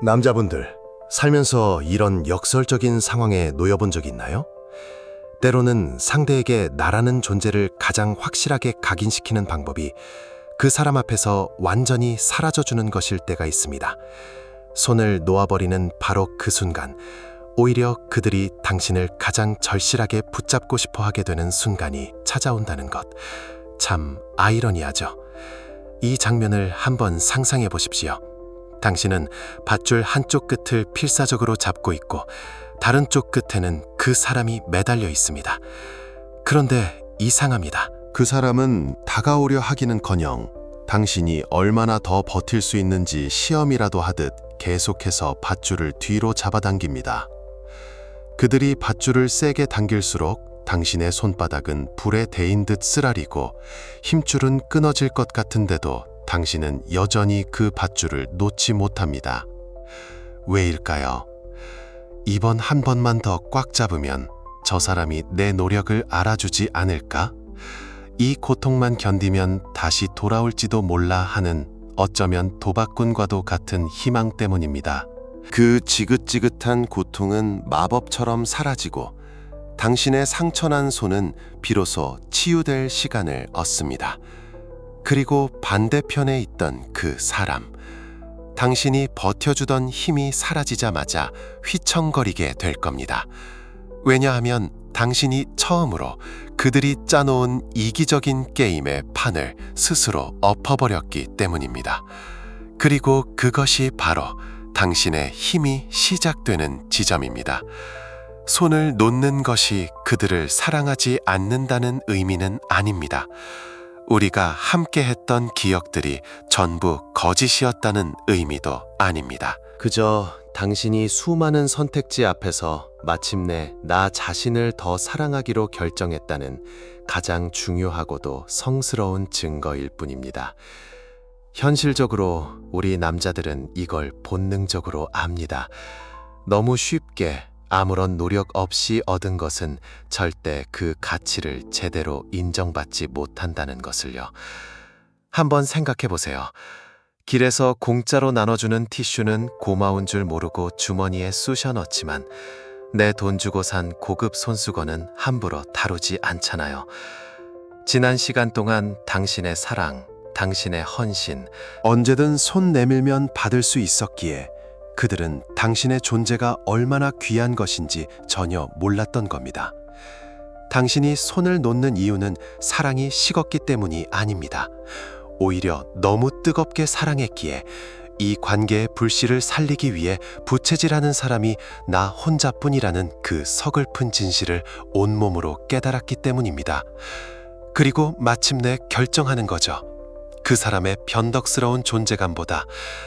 남자분들, 살면서 이런 역설적인 상황에 놓여본 적 있나요? 때로는 상대에게 나라는 존재를 가장 확실하게 각인시키는 방법이 그 사람 앞에서 완전히 사라져주는 것일 때가 있습니다. 손을 놓아버리는 바로 그 순간, 오히려 그들이 당신을 가장 절실하게 붙잡고 싶어 하게 되는 순간이 찾아온다는 것. 참 아이러니하죠. 이 장면을 한번 상상해 보십시오. 당신은 밧줄 한쪽 끝을 필사적으로 잡고 있고 다른 쪽 끝에는 그 사람이 매달려 있습니다. 그런데 이상합니다. 그 사람은 다가오려 하기는커녕 당신이 얼마나 더 버틸 수 있는지 시험이라도 하듯 계속해서 밧줄을 뒤로 잡아당깁니다. 그들이 밧줄을 세게 당길수록 당신의 손바닥은 불에 데인 듯 쓰라리고 힘줄은 끊어질 것 같은데도 당신은 여전히 그 밧줄을 놓지 못합니다. 왜일까요? 이번 한 번만 더 꽉 잡으면 저 사람이 내 노력을 알아주지 않을까? 이 고통만 견디면 다시 돌아올지도 몰라 하는 어쩌면 도박꾼과도 같은 희망 때문입니다. 그 지긋지긋한 고통은 마법처럼 사라지고 당신의 상처난 손은 비로소 치유될 시간을 얻습니다. 그리고 반대편에 있던 그 사람, 당신이 버텨주던 힘이 사라지자마자 휘청거리게 될 겁니다. 왜냐하면 당신이 처음으로 그들이 짜놓은 이기적인 게임의 판을 스스로 엎어버렸기 때문입니다. 그리고 그것이 바로 당신의 힘이 시작되는 지점입니다. 손을 놓는 것이 그들을 사랑하지 않는다는 의미는 아닙니다. 우리가 함께 했던 기억들이 전부 거짓이었다는 의미도 아닙니다. 그저 당신이 수많은 선택지 앞에서 마침내 나 자신을 더 사랑하기로 결정했다는 가장 중요하고도 성스러운 증거일 뿐입니다. 현실적으로 우리 남자들은 이걸 본능적으로 압니다. 너무 쉽게 아무런 노력 없이 얻은 것은 절대 그 가치를 제대로 인정받지 못한다는 것을요. 한번 생각해 보세요. 길에서 공짜로 나눠주는 티슈는 고마운 줄 모르고 주머니에 쑤셔 넣지만 내 돈 주고 산 고급 손수건은 함부로 다루지 않잖아요. 지난 시간 동안 당신의 사랑, 당신의 헌신, 언제든 손 내밀면 받을 수 있었기에 그들은 당신의 존재가 얼마나 귀한 것인지 전혀 몰랐던 겁니다. 당신이 손을 놓는 이유는 사랑이 식었기 때문이 아닙니다. 오히려 너무 뜨겁게 사랑했기에 이 관계의 불씨를 살리기 위해 부채질하는 사람이 나 혼자뿐이라는 그 서글픈 진실을 온몸으로 깨달았기 때문입니다. 그리고 마침내 결정하는 거죠. 그 사람의 변덕스러운 존재감보다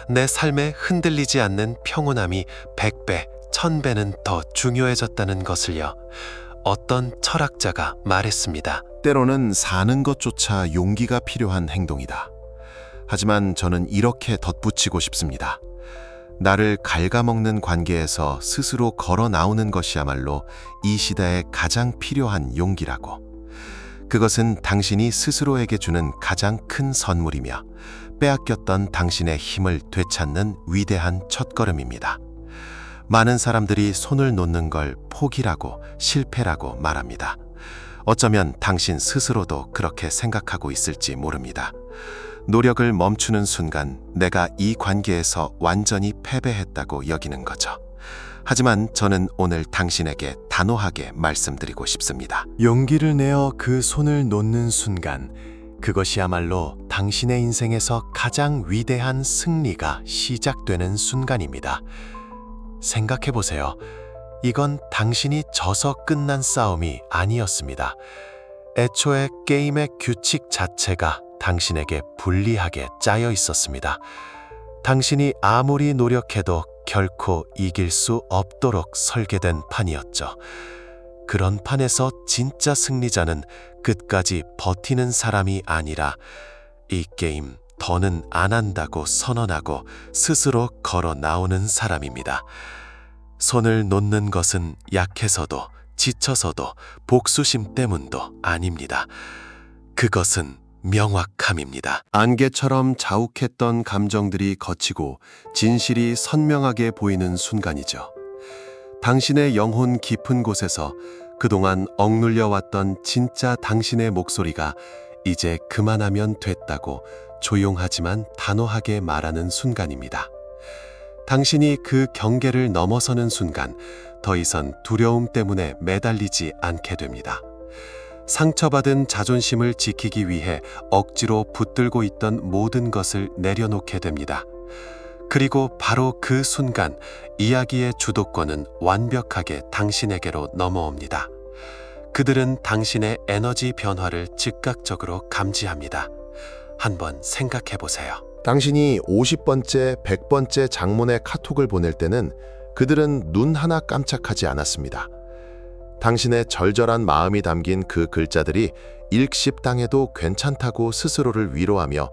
내 삶에 흔들리지 않는 평온함이 100배, 1000배는 더 중요해졌다는 것을요. 어떤 철학자가 말했습니다. 때로는 사는 것조차 용기가 필요한 행동이다. 하지만 저는 이렇게 덧붙이고 싶습니다. 나를 갉아먹는 관계에서 스스로 걸어 나오는 것이야말로 이 시대에 가장 필요한 용기라고. 그것은 당신이 스스로에게 주는 가장 큰 선물이며 빼앗겼던 당신의 힘을 되찾는 위대한 첫걸음입니다. 많은 사람들이 손을 놓는 걸 포기라고 실패라고 말합니다. 어쩌면 당신 스스로도 그렇게 생각하고 있을지 모릅니다. 노력을 멈추는 순간 내가 이 관계에서 완전히 패배했다고 여기는 거죠. 하지만 저는 오늘 당신에게 단호하게 말씀드리고 싶습니다. 용기를 내어 그 손을 놓는 순간, 그것이야말로 당신의 인생에서 가장 위대한 승리가 시작되는 순간입니다. 생각해 보세요. 이건 당신이 져서 끝난 싸움이 아니었습니다. 애초에 게임의 규칙 자체가 당신에게 불리하게 짜여 있었습니다. 당신이 아무리 노력해도 결코 이길 수 없도록 설계된 판이었죠. 그런 판에서 진짜 승리자는 끝까지 버티는 사람이 아니라 이 게임 더는 안 한다고 선언하고 스스로 걸어 나오는 사람입니다. 손을 놓는 것은 약해서도 지쳐서도 복수심 때문도 아닙니다. 그것은 명확함입니다. 안개처럼 자욱했던 감정들이 걷히고 진실이 선명하게 보이는 순간이죠. 당신의 영혼 깊은 곳에서 그동안 억눌려 왔던 진짜 당신의 목소리가 이제 그만하면 됐다고 조용하지만 단호하게 말하는 순간입니다. 당신이 그 경계를 넘어서는 순간 더 이상 두려움 때문에 매달리지 않게 됩니다. 상처받은 자존심을 지키기 위해 억지로 붙들고 있던 모든 것을 내려놓게 됩니다. 그리고 바로 그 순간 이야기의 주도권은 완벽하게 당신에게로 넘어옵니다. 그들은 당신의 에너지 변화를 즉각적으로 감지합니다. 한번 생각해 보세요. 당신이 50번째, 100번째 장문의 카톡을 보낼 때는 그들은 눈 하나 깜짝하지 않았습니다. 당신의 절절한 마음이 담긴 그 글자들이 일십당해도 괜찮다고 스스로를 위로하며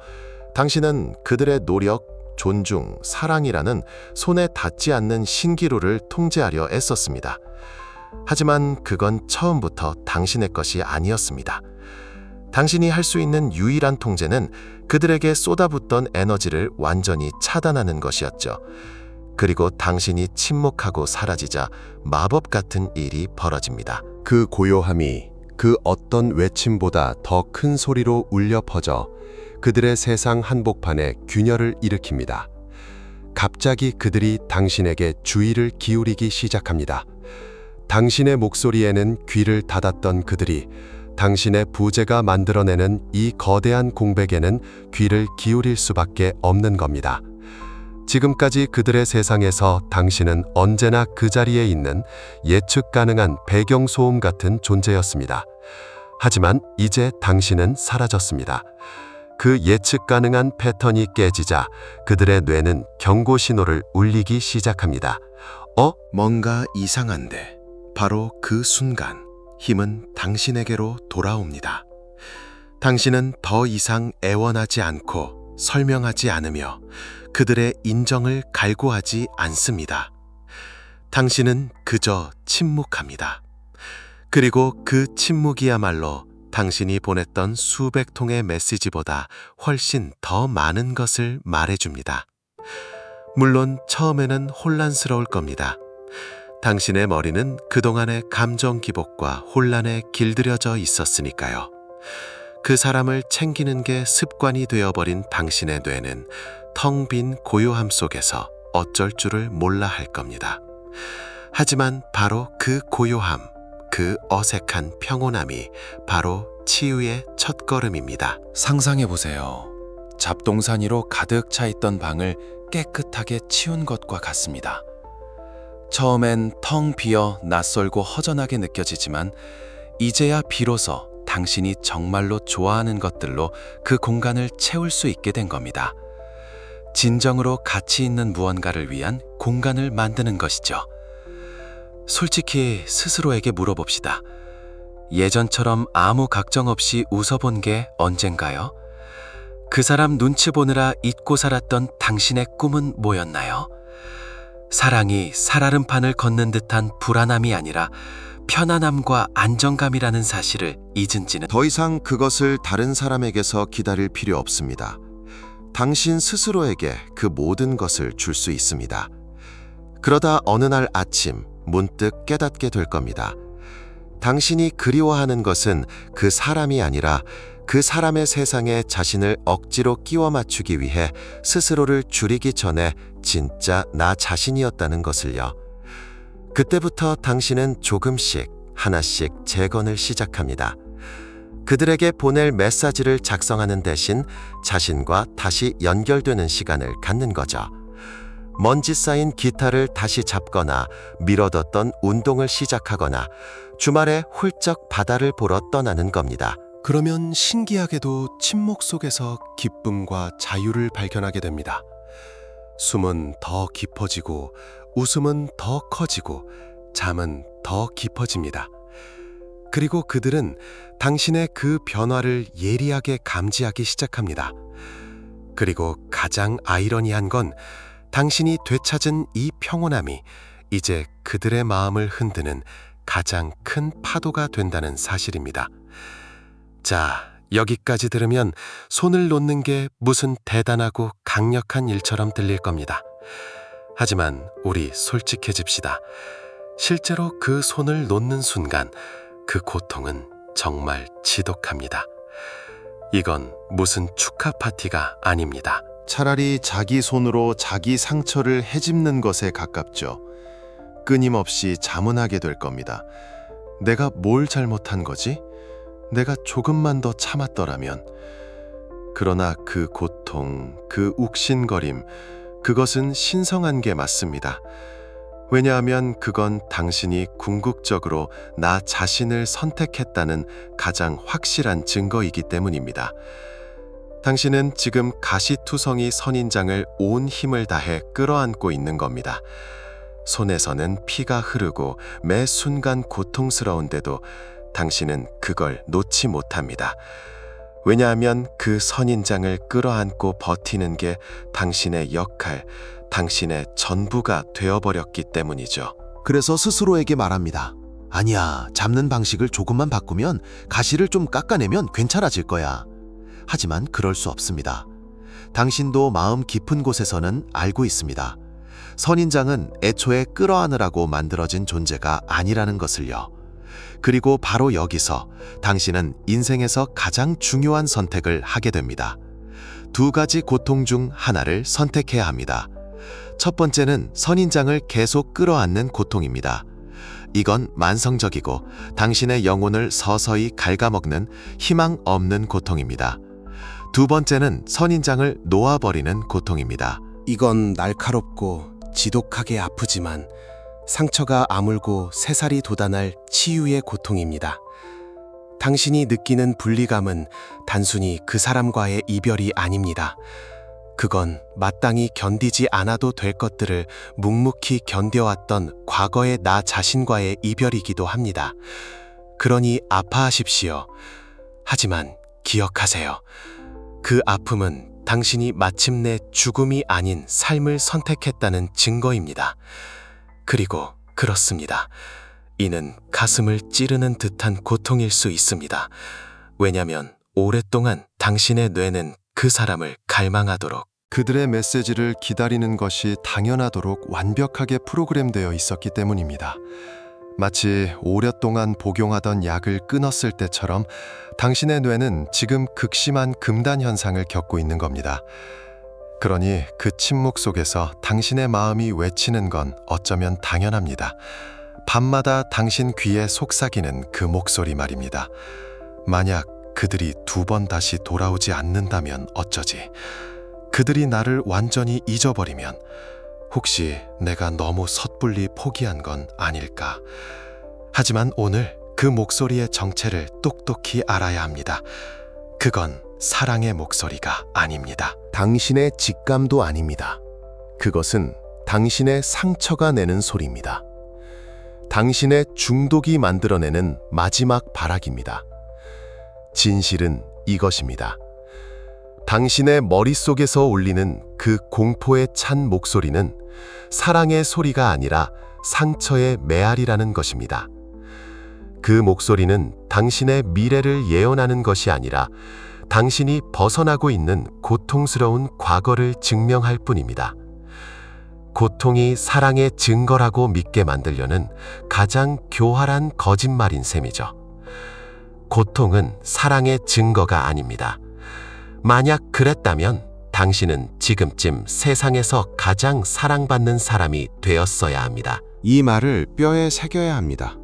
당신은 그들의 노력, 존중, 사랑이라는 손에 닿지 않는 신기루를 통제하려 애썼습니다. 하지만 그건 처음부터 당신의 것이 아니었습니다. 당신이 할 수 있는 유일한 통제는 그들에게 쏟아붓던 에너지를 완전히 차단하는 것이었죠. 그리고 당신이 침묵하고 사라지자 마법 같은 일이 벌어집니다. 그 고요함이 그 어떤 외침보다 더 큰 소리로 울려 퍼져 그들의 세상 한복판에 균열을 일으킵니다. 갑자기 그들이 당신에게 주의를 기울이기 시작합니다. 당신의 목소리에는 귀를 닫았던 그들이 당신의 부재가 만들어내는 이 거대한 공백에는 귀를 기울일 수밖에 없는 겁니다. 지금까지 그들의 세상에서 당신은 언제나 그 자리에 있는 예측 가능한 배경소음 같은 존재였습니다. 하지만 이제 당신은 사라졌습니다. 그 예측 가능한 패턴이 깨지자 그들의 뇌는 경고 신호를 울리기 시작합니다. 뭔가 이상한데 바로 그 순간 힘은 당신에게로 돌아옵니다. 당신은 더 이상 애원하지 않고 설명하지 않으며 그들의 인정을 갈구하지 않습니다. 당신은 그저 침묵합니다. 그리고 그 침묵이야말로 당신이 보냈던 수백 통의 메시지보다 훨씬 더 많은 것을 말해줍니다. 물론 처음에는 혼란스러울 겁니다. 당신의 머리는 그동안의 감정 기복과 혼란에 길들여져 있었으니까요. 그 사람을 챙기는 게 습관이 되어버린 당신의 뇌는 텅 빈 고요함 속에서 어쩔 줄을 몰라 할 겁니다. 하지만 바로 그 고요함, 그 어색한 평온함이 바로 치유의 첫걸음입니다. 상상해보세요. 잡동사니로 가득 차 있던 방을 깨끗하게 치운 것과 같습니다. 처음엔 텅 비어 낯설고 허전하게 느껴지지만 이제야 비로소 당신이 정말로 좋아하는 것들로 그 공간을 채울 수 있게 된 겁니다. 진정으로 가치 있는 무언가를 위한 공간을 만드는 것이죠. 솔직히 스스로에게 물어봅시다. 예전처럼 아무 각정 없이 웃어본 게 언젠가요? 그 사람 눈치 보느라 잊고 살았던 당신의 꿈은 뭐였나요? 사랑이 살얼음판을 걷는 듯한 불안함이 아니라 편안함과 안정감이라는 사실을 잊은 지는 더 이상 그것을 다른 사람에게서 기다릴 필요 없습니다. 당신 스스로에게 그 모든 것을 줄 수 있습니다. 그러다 어느 날 아침 문득 깨닫게 될 겁니다. 당신이 그리워하는 것은 그 사람이 아니라 그 사람의 세상에 자신을 억지로 끼워 맞추기 위해 스스로를 줄이기 전에 진짜 나 자신이었다는 것을요. 그때부터 당신은 조금씩 하나씩 재건을 시작합니다. 그들에게 보낼 메시지를 작성하는 대신 자신과 다시 연결되는 시간을 갖는 거죠. 먼지 쌓인 기타를 다시 잡거나 미뤄뒀던 운동을 시작하거나 주말에 훌쩍 바다를 보러 떠나는 겁니다. 그러면 신기하게도 침묵 속에서 기쁨과 자유를 발견하게 됩니다. 숨은 더 깊어지고 웃음은 더 커지고 잠은 더 깊어집니다. 그리고 그들은 당신의 그 변화를 예리하게 감지하기 시작합니다. 그리고 가장 아이러니한 건 당신이 되찾은 이 평온함이 이제 그들의 마음을 흔드는 가장 큰 파도가 된다는 사실입니다. 자, 여기까지 들으면 손을 놓는 게 무슨 대단하고 강력한 일처럼 들릴 겁니다. 하지만 우리 솔직해집시다. 실제로 그 손을 놓는 순간 그 고통은 정말 지독합니다. 이건 무슨 축하 파티가 아닙니다. 차라리 자기 손으로 자기 상처를 헤집는 것에 가깝죠. 끊임없이 자문하게 될 겁니다. 내가 뭘 잘못한 거지? 내가 조금만 더 참았더라면. 그러나 그 고통, 그 욱신거림, 그것은 신성한 게 맞습니다. 왜냐하면 그건 당신이 궁극적으로 나 자신을 선택했다는 가장 확실한 증거이기 때문입니다. 당신은 지금 가시투성이 선인장을 온 힘을 다해 끌어안고 있는 겁니다. 손에서는 피가 흐르고 매 순간 고통스러운데도 당신은 그걸 놓지 못합니다. 왜냐하면 그 선인장을 끌어안고 버티는 게 당신의 역할, 당신의 전부가 되어버렸기 때문이죠. 그래서 스스로에게 말합니다. 아니야, 잡는 방식을 조금만 바꾸면 가시를 좀 깎아내면 괜찮아질 거야. 하지만 그럴 수 없습니다. 당신도 마음 깊은 곳에서는 알고 있습니다. 선인장은 애초에 끌어안으라고 만들어진 존재가 아니라는 것을요. 그리고 바로 여기서 당신은 인생에서 가장 중요한 선택을 하게 됩니다. 두 가지 고통 중 하나를 선택해야 합니다. 첫 번째는 선인장을 계속 끌어안는 고통입니다. 이건 만성적이고 당신의 영혼을 서서히 갉아먹는 희망 없는 고통입니다. 두 번째는 선인장을 놓아버리는 고통입니다. 이건 날카롭고 지독하게 아프지만 상처가 아물고 새살이 돋아날 치유의 고통입니다. 당신이 느끼는 분리감은 단순히 그 사람과의 이별이 아닙니다. 그건 마땅히 견디지 않아도 될 것들을 묵묵히 견뎌왔던 과거의 나 자신과의 이별이기도 합니다. 그러니 아파하십시오. 하지만 기억하세요. 그 아픔은 당신이 마침내 죽음이 아닌 삶을 선택했다는 증거입니다. 그리고 그렇습니다. 이는 가슴을 찌르는 듯한 고통일 수 있습니다. 왜냐면 오랫동안 당신의 뇌는 그 사람을 갈망하도록 그들의 메시지를 기다리는 것이 당연하도록 완벽하게 프로그램되어 있었기 때문입니다. 마치 오랫동안 복용하던 약을 끊었을 때처럼 당신의 뇌는 지금 극심한 금단 현상을 겪고 있는 겁니다. 그러니 그 침묵 속에서 당신의 마음이 외치는 건 어쩌면 당연합니다. 밤마다 당신 귀에 속삭이는 그 목소리 말입니다. 만약 그들이 두 번 다시 돌아오지 않는다면 어쩌지? 그들이 나를 완전히 잊어버리면 혹시 내가 너무 섣불리 포기한 건 아닐까? 하지만 오늘 그 목소리의 정체를 똑똑히 알아야 합니다. 그건 사랑의 목소리가 아닙니다. 당신의 직감도 아닙니다. 그것은 당신의 상처가 내는 소리입니다. 당신의 중독이 만들어내는 마지막 발악입니다. 진실은 이것입니다. 당신의 머릿속에서 울리는 그 공포에 찬 목소리는 사랑의 소리가 아니라 상처의 메아리라는 것입니다. 그 목소리는 당신의 미래를 예언하는 것이 아니라 당신이 벗어나고 있는 고통스러운 과거를 증명할 뿐입니다. 고통이 사랑의 증거라고 믿게 만들려는 가장 교활한 거짓말인 셈이죠. 고통은 사랑의 증거가 아닙니다. 만약 그랬다면 당신은 지금쯤 세상에서 가장 사랑받는 사람이 되었어야 합니다. 이 말을 뼈에 새겨야 합니다.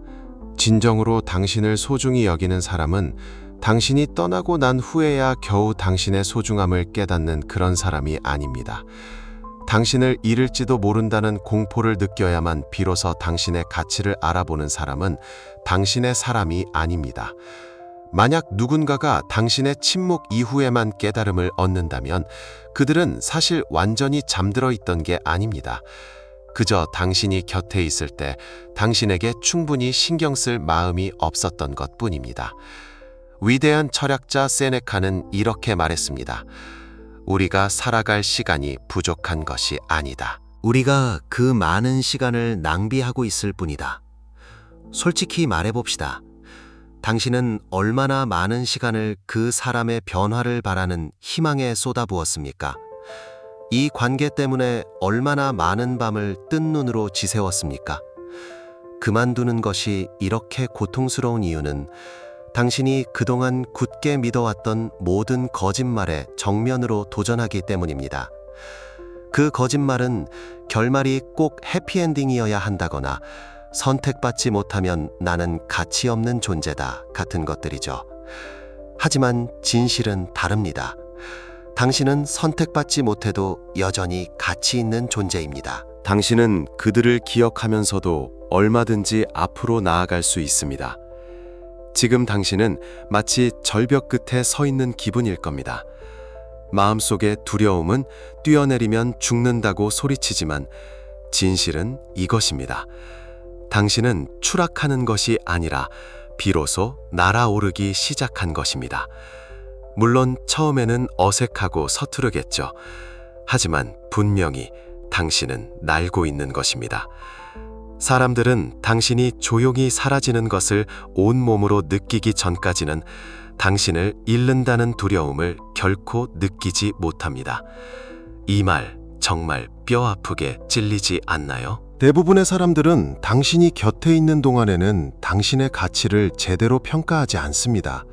진정으로 당신을 소중히 여기는 사람은 당신이 떠나고 난 후에야 겨우 당신의 소중함을 깨닫는 그런 사람이 아닙니다. 당신을 잃을지도 모른다는 공포를 느껴야만 비로소 당신의 가치를 알아보는 사람은 당신의 사람이 아닙니다. 만약 누군가가 당신의 침묵 이후에만 깨달음을 얻는다면 그들은 사실 완전히 잠들어 있던 게 아닙니다. 그저 당신이 곁에 있을 때 당신에게 충분히 신경 쓸 마음이 없었던 것뿐입니다. 위대한 철학자 세네카는 이렇게 말했습니다. 우리가 살아갈 시간이 부족한 것이 아니다. 우리가 그 많은 시간을 낭비하고 있을 뿐이다. 솔직히 말해봅시다. 당신은 얼마나 많은 시간을 그 사람의 변화를 바라는 희망에 쏟아부었습니까? 이 관계 때문에 얼마나 많은 밤을 뜬 눈으로 지새웠습니까? 그만두는 것이 이렇게 고통스러운 이유는 당신이 그동안 굳게 믿어왔던 모든 거짓말에 정면으로 도전하기 때문입니다. 그 거짓말은 결말이 꼭 해피엔딩이어야 한다거나 선택받지 못하면 나는 가치 없는 존재다 같은 것들이죠. 하지만 진실은 다릅니다. 당신은 선택받지 못해도 여전히 가치 있는 존재입니다. 당신은 그들을 기억하면서도 얼마든지 앞으로 나아갈 수 있습니다. 지금 당신은 마치 절벽 끝에 서 있는 기분일 겁니다. 마음속의 두려움은 뛰어내리면 죽는다고 소리치지만 진실은 이것입니다. 당신은 추락하는 것이 아니라 비로소 날아오르기 시작한 것입니다. 물론 처음에는 어색하고 서투르겠죠. 하지만 분명히 당신은 날고 있는 것입니다. 사람들은 당신이 조용히 사라지는 것을 온몸으로 느끼기 전까지는 당신을 잃는다는 두려움을 결코 느끼지 못합니다. 이 말 정말 뼈 아프게 찔리지 않나요? 대부분의 사람들은 당신이 곁에 있는 동안에는 당신의 가치를 제대로 평가하지 않습니다.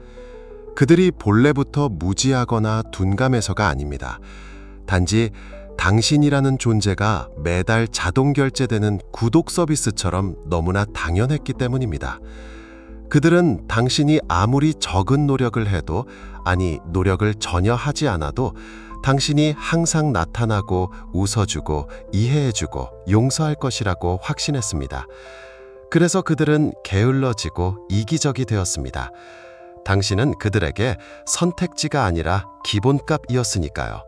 그들이 본래부터 무지하거나 둔감해서가 아닙니다. 단지 당신이라는 존재가 매달 자동 결제되는 구독 서비스처럼 너무나 당연했기 때문입니다. 그들은 당신이 아무리 적은 노력을 해도, 아니 노력을 전혀 하지 않아도 당신이 항상 나타나고 웃어주고 이해해주고 용서할 것이라고 확신했습니다. 그래서 그들은 게을러지고 이기적이 되었습니다. 당신은 그들에게 선택지가 아니라 기본값이었으니까요.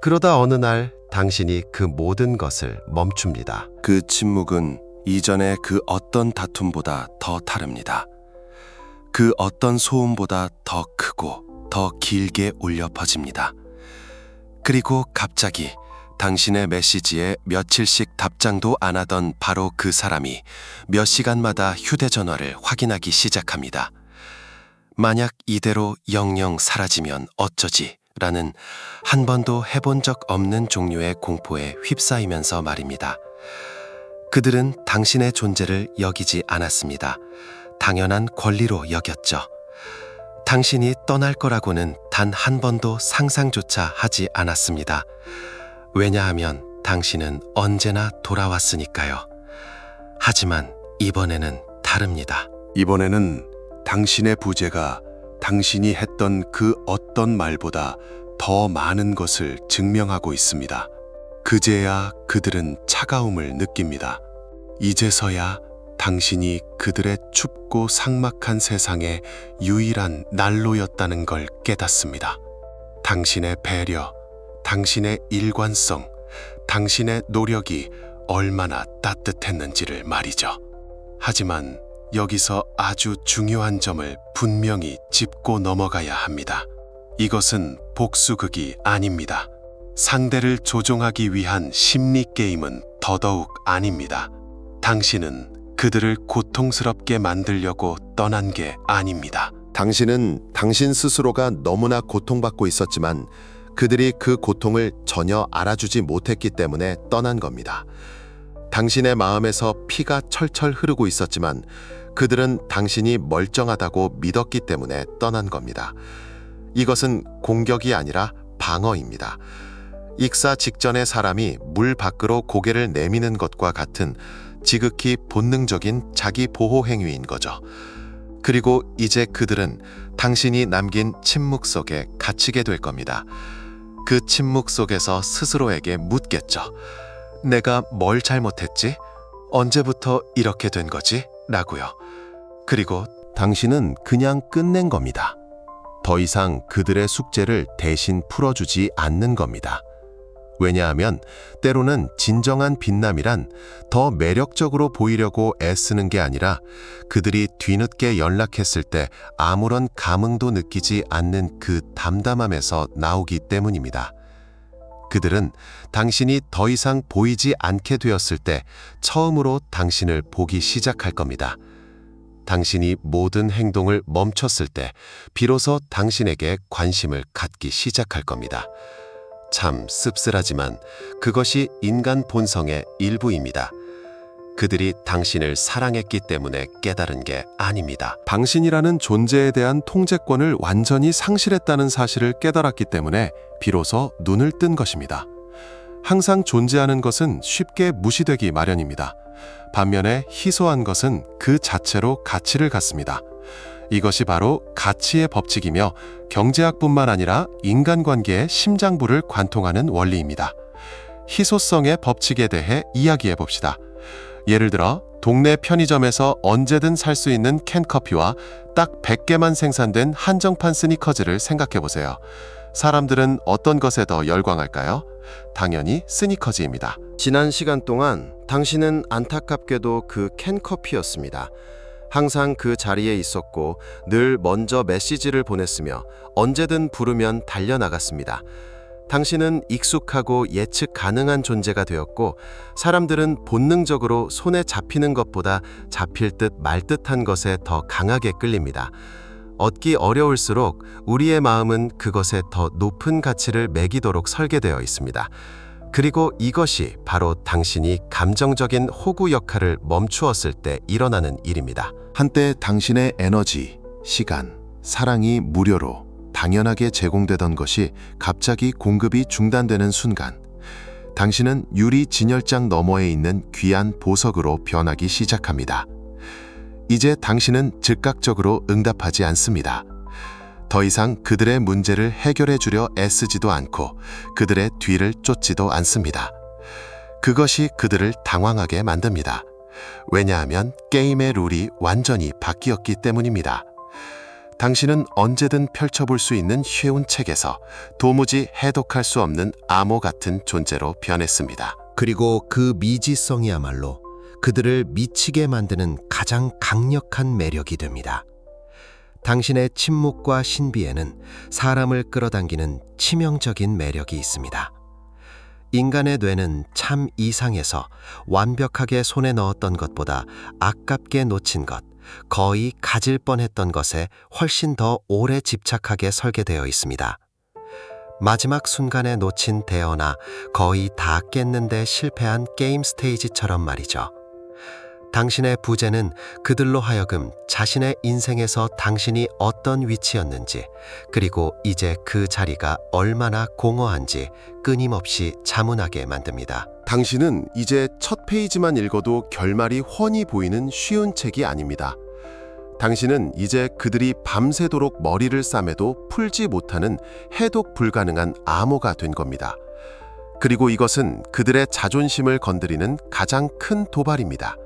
그러다 어느 날 당신이 그 모든 것을 멈춥니다. 그 침묵은 이전의 그 어떤 다툼보다 더 다릅니다. 그 어떤 소음보다 더 크고 더 길게 울려 퍼집니다. 그리고 갑자기 당신의 메시지에 며칠씩 답장도 안 하던 바로 그 사람이 몇 시간마다 휴대전화를 확인하기 시작합니다. 만약 이대로 영영 사라지면 어쩌지? 라는 한 번도 해본 적 없는 종류의 공포에 휩싸이면서 말입니다. 그들은 당신의 존재를 여기지 않았습니다. 당연한 권리로 여겼죠. 당신이 떠날 거라고는 단 한 번도 상상조차 하지 않았습니다. 왜냐하면 당신은 언제나 돌아왔으니까요. 하지만 이번에는 다릅니다. 이번에는 당신의 부재가 당신이 했던 그 어떤 말보다 더 많은 것을 증명하고 있습니다. 그제야 그들은 차가움을 느낍니다. 이제서야 당신이 그들의 춥고 삭막한 세상의 유일한 난로였다는 걸 깨닫습니다. 당신의 배려, 당신의 일관성, 당신의 노력이 얼마나 따뜻했는지를 말이죠. 하지만 여기서 아주 중요한 점을 분명히 짚고 넘어가야 합니다. 이것은 복수극이 아닙니다. 상대를 조종하기 위한 심리 게임은 더더욱 아닙니다. 당신은 그들을 고통스럽게 만들려고 떠난 게 아닙니다. 당신은 당신 스스로가 너무나 고통받고 있었지만 그들이 그 고통을 전혀 알아주지 못했기 때문에 떠난 겁니다. 당신의 마음에서 피가 철철 흐르고 있었지만 그들은 당신이 멀쩡하다고 믿었기 때문에 떠난 겁니다. 이것은 공격이 아니라 방어입니다. 익사 직전에 사람이 물 밖으로 고개를 내미는 것과 같은 지극히 본능적인 자기 보호 행위인 거죠. 그리고 이제 그들은 당신이 남긴 침묵 속에 갇히게 될 겁니다. 그 침묵 속에서 스스로에게 묻겠죠. 내가 뭘 잘못했지? 언제부터 이렇게 된 거지? 라고요. 그리고 당신은 그냥 끝낸 겁니다. 더 이상 그들의 숙제를 대신 풀어주지 않는 겁니다. 왜냐하면 때로는 진정한 빛남이란 더 매력적으로 보이려고 애쓰는 게 아니라 그들이 뒤늦게 연락했을 때 아무런 감흥도 느끼지 않는 그 담담함에서 나오기 때문입니다. 그들은 당신이 더 이상 보이지 않게 되었을 때 처음으로 당신을 보기 시작할 겁니다. 당신이 모든 행동을 멈췄을 때 비로소 당신에게 관심을 갖기 시작할 겁니다. 참 씁쓸하지만 그것이 인간 본성의 일부입니다. 그들이 당신을 사랑했기 때문에 깨달은 게 아닙니다. 당신이라는 존재에 대한 통제권을 완전히 상실했다는 사실을 깨달았기 때문에 비로소 눈을 뜬 것입니다. 항상 존재하는 것은 쉽게 무시되기 마련입니다. 반면에 희소한 것은 그 자체로 가치를 갖습니다. 이것이 바로 가치의 법칙이며 경제학뿐만 아니라 인간관계의 심장부를 관통하는 원리입니다. 희소성의 법칙에 대해 이야기해 봅시다. 예를 들어 동네 편의점에서 언제든 살 수 있는 캔커피와 딱 100개만 생산된 한정판 스니커즈를 생각해 보세요. 사람들은 어떤 것에 더 열광할까요? 당연히 스니커즈입니다. 지난 시간 동안 당신은 안타깝게도 그 캔커피였습니다. 항상 그 자리에 있었고 늘 먼저 메시지를 보냈으며 언제든 부르면 달려나갔습니다. 당신은 익숙하고 예측 가능한 존재가 되었고 사람들은 본능적으로 손에 잡히는 것보다 잡힐 듯 말 듯한 것에 더 강하게 끌립니다. 얻기 어려울수록 우리의 마음은 그것에 더 높은 가치를 매기도록 설계되어 있습니다. 그리고 이것이 바로 당신이 감정적인 호구 역할을 멈추었을 때 일어나는 일입니다. 한때 당신의 에너지, 시간, 사랑이 무료로 당연하게 제공되던 것이 갑자기 공급이 중단되는 순간, 당신은 유리 진열장 너머에 있는 귀한 보석으로 변하기 시작합니다. 이제 당신은 즉각적으로 응답하지 않습니다. 더 이상 그들의 문제를 해결해 주려 애쓰지도 않고 그들의 뒤를 쫓지도 않습니다. 그것이 그들을 당황하게 만듭니다. 왜냐하면 게임의 룰이 완전히 바뀌었기 때문입니다. 당신은 언제든 펼쳐볼 수 있는 쉬운 책에서 도무지 해독할 수 없는 암호 같은 존재로 변했습니다. 그리고 그 미지성이야말로 그들을 미치게 만드는 가장 강력한 매력이 됩니다. 당신의 침묵과 신비에는 사람을 끌어당기는 치명적인 매력이 있습니다. 인간의 뇌는 참 이상해서 완벽하게 손에 넣었던 것보다 아깝게 놓친 것, 거의 가질 뻔했던 것에 훨씬 더 오래 집착하게 설계되어 있습니다. 마지막 순간에 놓친 대어나 거의 다 깼는데 실패한 게임 스테이지처럼 말이죠. 당신의 부재는 그들로 하여금 자신의 인생에서 당신이 어떤 위치였는지, 그리고 이제 그 자리가 얼마나 공허한지 끊임없이 자문하게 만듭니다. 당신은 이제 첫 페이지만 읽어도 결말이 훤히 보이는 쉬운 책이 아닙니다. 당신은 이제 그들이 밤새도록 머리를 싸매도 풀지 못하는 해독 불가능한 암호가 된 겁니다. 그리고 이것은 그들의 자존심을 건드리는 가장 큰 도발입니다.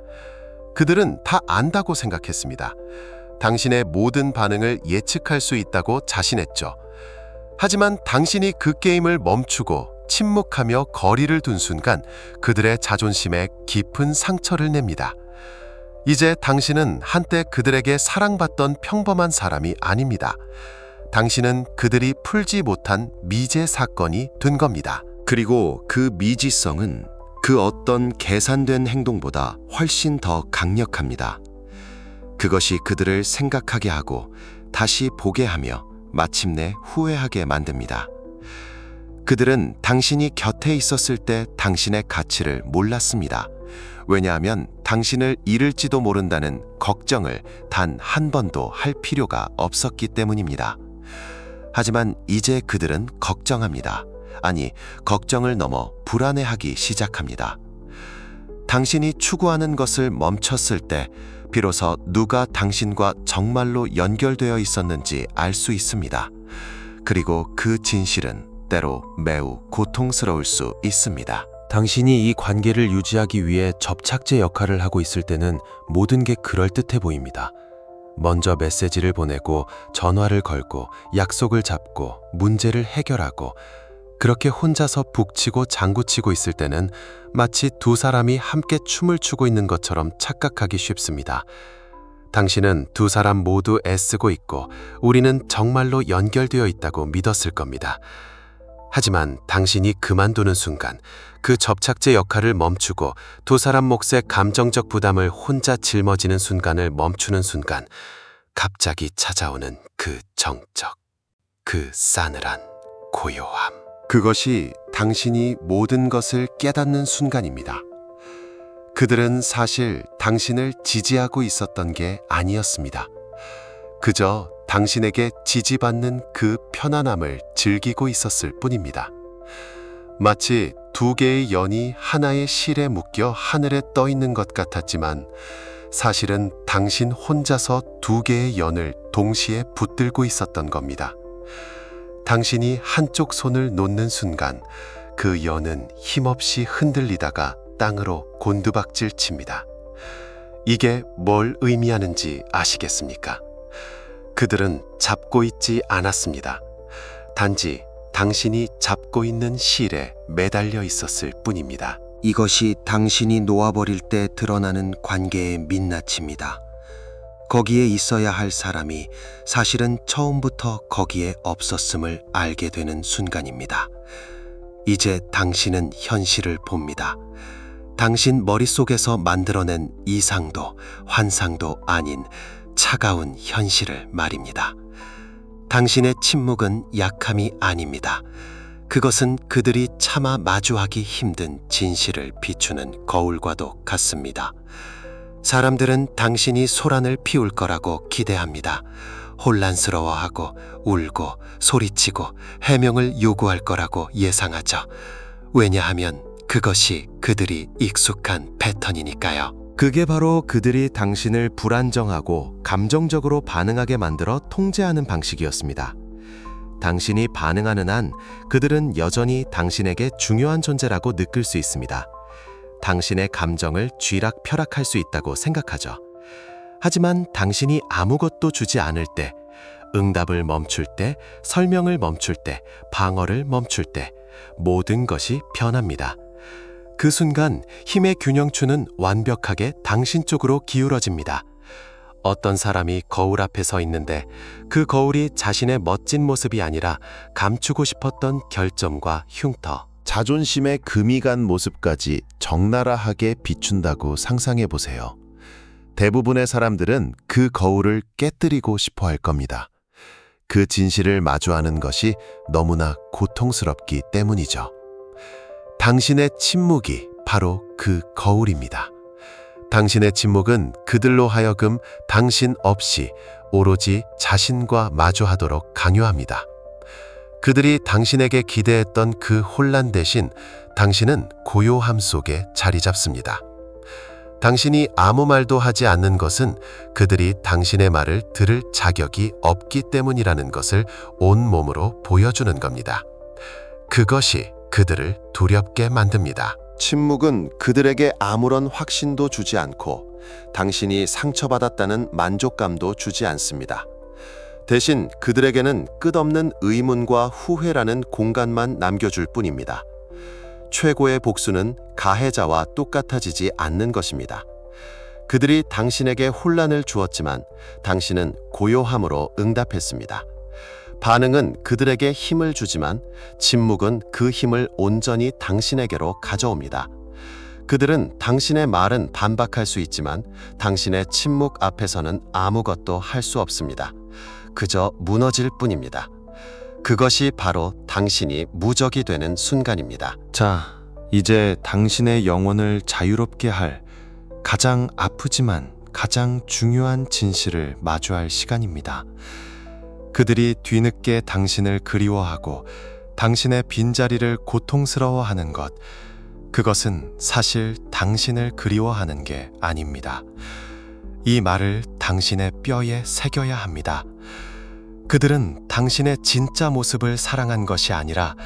그들은 다 안다고 생각했습니다. 당신의 모든 반응을 예측할 수 있다고 자신했죠. 하지만 당신이 그 게임을 멈추고 침묵하며 거리를 둔 순간 그들의 자존심에 깊은 상처를 냅니다. 이제 당신은 한때 그들에게 사랑받던 평범한 사람이 아닙니다. 당신은 그들이 풀지 못한 미제 사건이 된 겁니다. 그리고 그 미지성은 그 어떤 계산된 행동보다 훨씬 더 강력합니다. 그것이 그들을 생각하게 하고 다시 보게 하며 마침내 후회하게 만듭니다. 그들은 당신이 곁에 있었을 때 당신의 가치를 몰랐습니다. 왜냐하면 당신을 잃을지도 모른다는 걱정을 단 한 번도 할 필요가 없었기 때문입니다. 하지만 이제 그들은 걱정합니다. 아니, 걱정을 넘어 불안해하기 시작합니다. 당신이 추구하는 것을 멈췄을 때 비로소 누가 당신과 정말로 연결되어 있었는지 알 수 있습니다. 그리고 그 진실은 때로 매우 고통스러울 수 있습니다. 당신이 이 관계를 유지하기 위해 접착제 역할을 하고 있을 때는 모든 게 그럴듯해 보입니다. 먼저 메시지를 보내고 전화를 걸고 약속을 잡고 문제를 해결하고, 그렇게 혼자서 북치고 장구치고 있을 때는 마치 두 사람이 함께 춤을 추고 있는 것처럼 착각하기 쉽습니다. 당신은 두 사람 모두 애쓰고 있고 우리는 정말로 연결되어 있다고 믿었을 겁니다. 하지만 당신이 그만두는 순간 그 접착제 역할을 멈추고 두 사람 몫의 감정적 부담을 혼자 짊어지는 순간을 멈추는 순간 갑자기 찾아오는 그 정적, 그 싸늘한 고요함. 그것이 당신이 모든 것을 깨닫는 순간입니다. 그들은 사실 당신을 지지하고 있었던 게 아니었습니다. 그저 당신에게 지지받는 그 편안함을 즐기고 있었을 뿐입니다. 마치 두 개의 연이 하나의 실에 묶여 하늘에 떠 있는 것 같았지만 사실은 당신 혼자서 두 개의 연을 동시에 붙들고 있었던 겁니다. 당신이 한쪽 손을 놓는 순간 그 연은 힘없이 흔들리다가 땅으로 곤두박질 칩니다. 이게 뭘 의미하는지 아시겠습니까? 그들은 잡고 있지 않았습니다. 단지 당신이 잡고 있는 실에 매달려 있었을 뿐입니다. 이것이 당신이 놓아버릴 때 드러나는 관계의 민낯입니다. 거기에 있어야 할 사람이 사실은 처음부터 거기에 없었음을 알게 되는 순간입니다. 이제 당신은 현실을 봅니다. 당신 머릿속에서 만들어낸 이상도 환상도 아닌 차가운 현실을 말입니다. 당신의 침묵은 약함이 아닙니다. 그것은 그들이 차마 마주하기 힘든 진실을 비추는 거울과도 같습니다. 사람들은 당신이 소란을 피울 거라고 기대합니다. 혼란스러워하고 울고 소리치고 해명을 요구할 거라고 예상하죠. 왜냐하면 그것이 그들이 익숙한 패턴이니까요. 그게 바로 그들이 당신을 불안정하고 감정적으로 반응하게 만들어 통제하는 방식이었습니다. 당신이 반응하는 한 그들은 여전히 당신에게 중요한 존재라고 느낄 수 있습니다. 당신의 감정을 쥐락펴락할 수 있다고 생각하죠. 하지만 당신이 아무것도 주지 않을 때, 응답을 멈출 때, 설명을 멈출 때, 방어를 멈출 때 모든 것이 변합니다. 그 순간 힘의 균형추는 완벽하게 당신 쪽으로 기울어집니다. 어떤 사람이 거울 앞에 서 있는데 그 거울이 자신의 멋진 모습이 아니라 감추고 싶었던 결점과 흉터, 자존심에 금이 간 모습까지 적나라하게 비춘다고 상상해 보세요. 대부분의 사람들은 그 거울을 깨뜨리고 싶어 할 겁니다. 그 진실을 마주하는 것이 너무나 고통스럽기 때문이죠. 당신의 침묵이 바로 그 거울입니다. 당신의 침묵은 그들로 하여금 당신 없이 오로지 자신과 마주하도록 강요합니다. 그들이 당신에게 기대했던 그 혼란 대신 당신은 고요함 속에 자리 잡습니다. 당신이 아무 말도 하지 않는 것은 그들이 당신의 말을 들을 자격이 없기 때문이라는 것을 온몸으로 보여주는 겁니다. 그것이 그들을 두렵게 만듭니다. 침묵은 그들에게 아무런 확신도 주지 않고 당신이 상처받았다는 만족감도 주지 않습니다. 대신 그들에게는 끝없는 의문과 후회라는 공간만 남겨줄 뿐입니다. 최고의 복수는 가해자와 똑같아지지 않는 것입니다. 그들이 당신에게 혼란을 주었지만 당신은 고요함으로 응답했습니다. 반응은 그들에게 힘을 주지만 침묵은 그 힘을 온전히 당신에게로 가져옵니다. 그들은 당신의 말은 반박할 수 있지만 당신의 침묵 앞에서는 아무것도 할 수 없습니다. 그저 무너질 뿐입니다. 그것이 바로 당신이 무적이 되는 순간입니다. 자, 이제 당신의 영혼을 자유롭게 할 가장 아프지만 가장 중요한 진실을 마주할 시간입니다. 그들이 뒤늦게 당신을 그리워하고 당신의 빈자리를 고통스러워하는 것, 그것은 사실 당신을 그리워하는 게 아닙니다. 이 말을 당신의 뼈에 새겨야 합니다. 그들은 당신의 진짜 모습을 사랑한 것이 아니라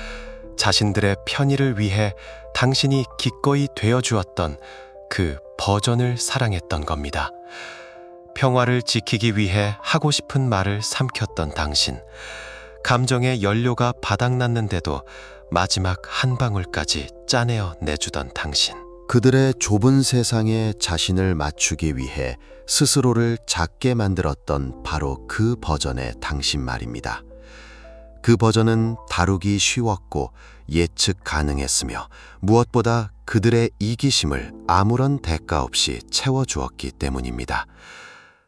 자신들의 편의를 위해 당신이 기꺼이 되어주었던 그 버전을 사랑했던 겁니다. 평화를 지키기 위해 하고 싶은 말을 삼켰던 당신, 감정의 연료가 바닥났는데도 마지막 한 방울까지 짜내어 내주던 당신. 그들의 좁은 세상에 자신을 맞추기 위해 스스로를 작게 만들었던 바로 그 버전의 당신 말입니다. 그 버전은 다루기 쉬웠고 예측 가능했으며 무엇보다 그들의 이기심을 아무런 대가 없이 채워주었기 때문입니다.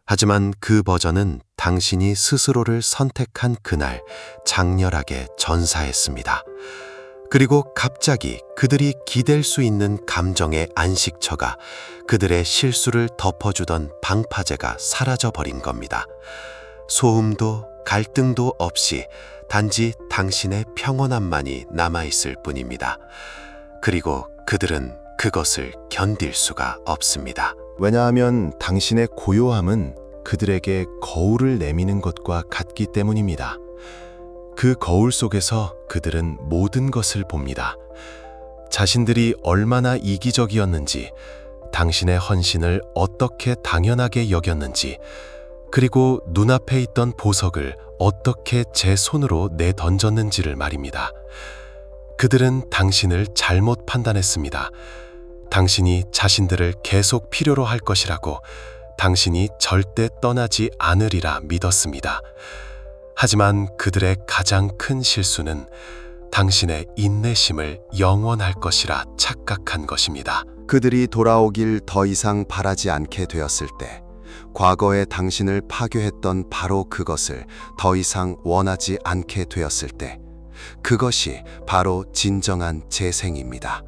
하지만 그 버전은 당신이 스스로를 선택한 그날 장렬하게 전사했습니다. 그리고 갑자기 그들이 기댈 수 있는 감정의 안식처가, 그들의 실수를 덮어주던 방파제가 사라져버린 겁니다. 소음도 갈등도 없이 단지 당신의 평온함만이 남아있을 뿐입니다. 그리고 그들은 그것을 견딜 수가 없습니다. 왜냐하면 당신의 고요함은 그들에게 거울을 내미는 것과 같기 때문입니다. 그 거울 속에서 그들은 모든 것을 봅니다. 자신들이 얼마나 이기적이었는지, 당신의 헌신을 어떻게 당연하게 여겼는지, 그리고 눈앞에 있던 보석을 어떻게 제 손으로 내던졌는지를 말입니다. 그들은 당신을 잘못 판단했습니다. 당신이 자신들을 계속 필요로 할 것이라고, 당신이 절대 떠나지 않으리라 믿었습니다. 하지만 그들의 가장 큰 실수는 당신의 인내심을 영원할 것이라 착각한 것입니다. 그들이 돌아오길 더 이상 바라지 않게 되었을 때, 과거에 당신을 파괴했던 바로 그것을 더 이상 원하지 않게 되었을 때, 그것이 바로 진정한 재생입니다.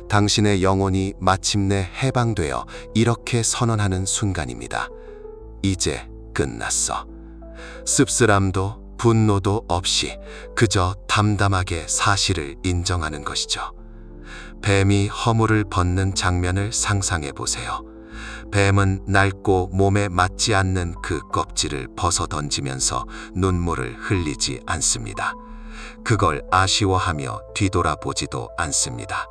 당신의 영혼이 마침내 해방되어 이렇게 선언하는 순간입니다. 이제 끝났어. 씁쓸함도 분노도 없이 그저 담담하게 사실을 인정하는 것이죠. 뱀이 허물을 벗는 장면을 상상해 보세요. 뱀은 낡고 몸에 맞지 않는 그 껍질을 벗어 던지면서 눈물을 흘리지 않습니다. 그걸 아쉬워하며 뒤돌아보지도 않습니다.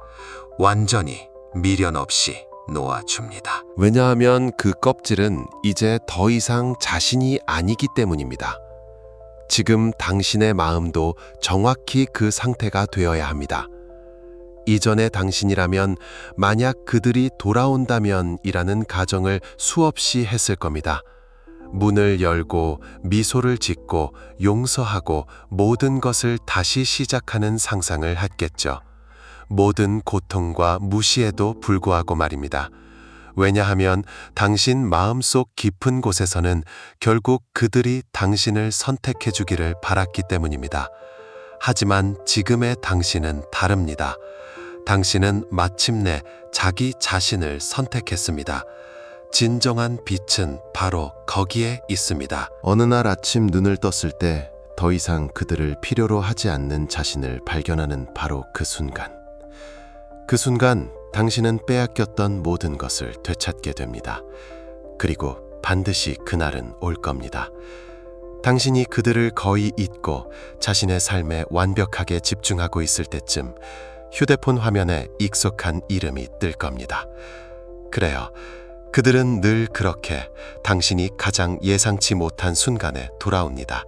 완전히 미련 없이 놓아줍니다. 왜냐하면 그 껍질은 이제 더 이상 자신이 아니기 때문입니다. 지금 당신의 마음도 정확히 그 상태가 되어야 합니다. 이전의 당신이라면 만약 그들이 돌아온다면 이라는 가정을 수없이 했을 겁니다. 문을 열고 미소를 짓고 용서하고 모든 것을 다시 시작하는 상상을 했겠죠. 모든 고통과 무시에도 불구하고 말입니다. 왜냐하면 당신 마음속 깊은 곳에서는 결국 그들이 당신을 선택해 주기를 바랐기 때문입니다. 하지만 지금의 당신은 다릅니다. 당신은 마침내 자기 자신을 선택했습니다. 진정한 빛은 바로 거기에 있습니다. 어느 날 아침 눈을 떴을 때 더 이상 그들을 필요로 하지 않는 자신을 발견하는 바로 그 순간. 그 순간 당신은 빼앗겼던 모든 것을 되찾게 됩니다. 그리고 반드시 그날은 올 겁니다. 당신이 그들을 거의 잊고 자신의 삶에 완벽하게 집중하고 있을 때쯤 휴대폰 화면에 익숙한 이름이 뜰 겁니다. 그래요. 그들은 늘 그렇게 당신이 가장 예상치 못한 순간에 돌아옵니다.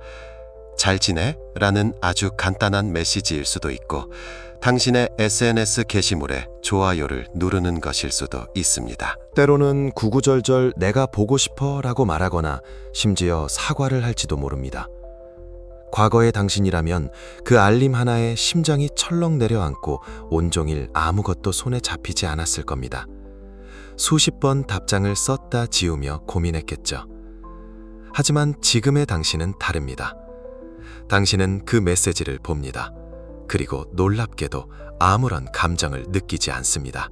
잘 지내? 라는 아주 간단한 메시지일 수도 있고, 당신의 SNS 게시물에 좋아요를 누르는 것일 수도 있습니다. 때로는 구구절절 내가 보고 싶어 라고 말하거나 심지어 사과를 할지도 모릅니다. 과거의 당신이라면 그 알림 하나에 심장이 철렁 내려앉고 온종일 아무것도 손에 잡히지 않았을 겁니다. 수십 번 답장을 썼다 지우며 고민했겠죠. 하지만 지금의 당신은 다릅니다. 당신은 그 메시지를 봅니다. 그리고 놀랍게도 아무런 감정을 느끼지 않습니다.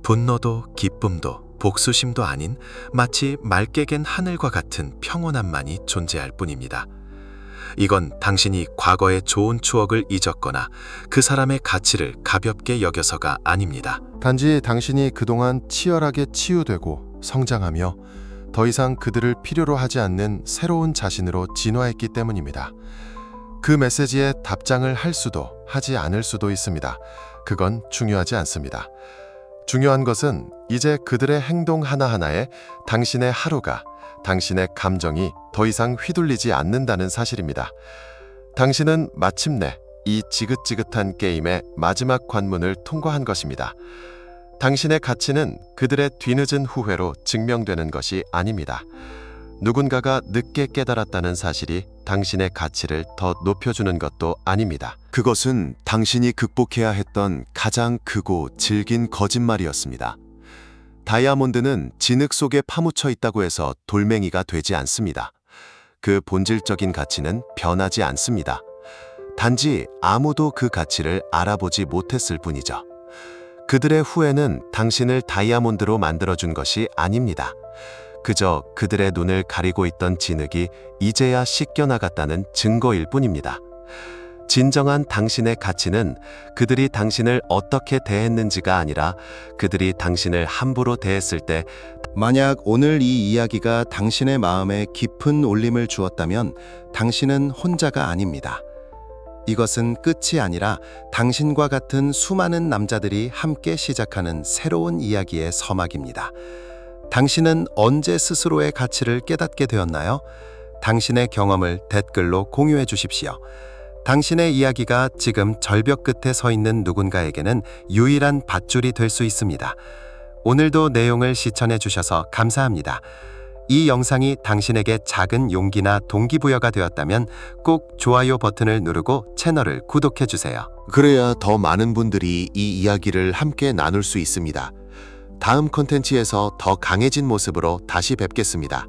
분노도 기쁨도 복수심도 아닌 마치 맑게 갠 하늘과 같은 평온함만이 존재할 뿐입니다. 이건 당신이 과거의 좋은 추억을 잊었거나 그 사람의 가치를 가볍게 여겨서가 아닙니다. 단지 당신이 그동안 치열하게 치유되고 성장하며 더 이상 그들을 필요로 하지 않는 새로운 자신으로 진화했기 때문입니다. 그 메시지에 답장을 할 수도 하지 않을 수도 있습니다. 그건 중요하지 않습니다. 중요한 것은 이제 그들의 행동 하나하나에 당신의 하루가, 당신의 감정이 더 이상 휘둘리지 않는다는 사실입니다. 당신은 마침내 이 지긋지긋한 게임의 마지막 관문을 통과한 것입니다. 당신의 가치는 그들의 뒤늦은 후회로 증명되는 것이 아닙니다. 누군가가 늦게 깨달았다는 사실이 당신의 가치를 더 높여주는 것도 아닙니다. 그것은 당신이 극복해야 했던 가장 크고 질긴 거짓말이었습니다. 다이아몬드는 진흙 속에 파묻혀 있다고 해서 돌멩이가 되지 않습니다. 그 본질적인 가치는 변하지 않습니다. 단지 아무도 그 가치를 알아보지 못했을 뿐이죠. 그들의 후회는 당신을 다이아몬드로 만들어준 것이 아닙니다. 그저 그들의 눈을 가리고 있던 진흙이 이제야 씻겨나갔다는 증거일 뿐입니다. 진정한 당신의 가치는 그들이 당신을 어떻게 대했는지가 아니라 그들이 당신을 함부로 대했을 때 만약 오늘 이 이야기가 당신의 마음에 깊은 울림을 주었다면 당신은 혼자가 아닙니다. 이것은 끝이 아니라 당신과 같은 수많은 남자들이 함께 시작하는 새로운 이야기의 서막입니다. 당신은 언제 스스로의 가치를 깨닫게 되었나요? 당신의 경험을 댓글로 공유해 주십시오. 당신의 이야기가 지금 절벽 끝에 서 있는 누군가에게는 유일한 밧줄이 될 수 있습니다. 오늘도 내용을 시청해 주셔서 감사합니다. 이 영상이 당신에게 작은 용기나 동기부여가 되었다면 꼭 좋아요 버튼을 누르고 채널을 구독해 주세요. 그래야 더 많은 분들이 이 이야기를 함께 나눌 수 있습니다. 다음 콘텐츠에서 더 강해진 모습으로 다시 뵙겠습니다.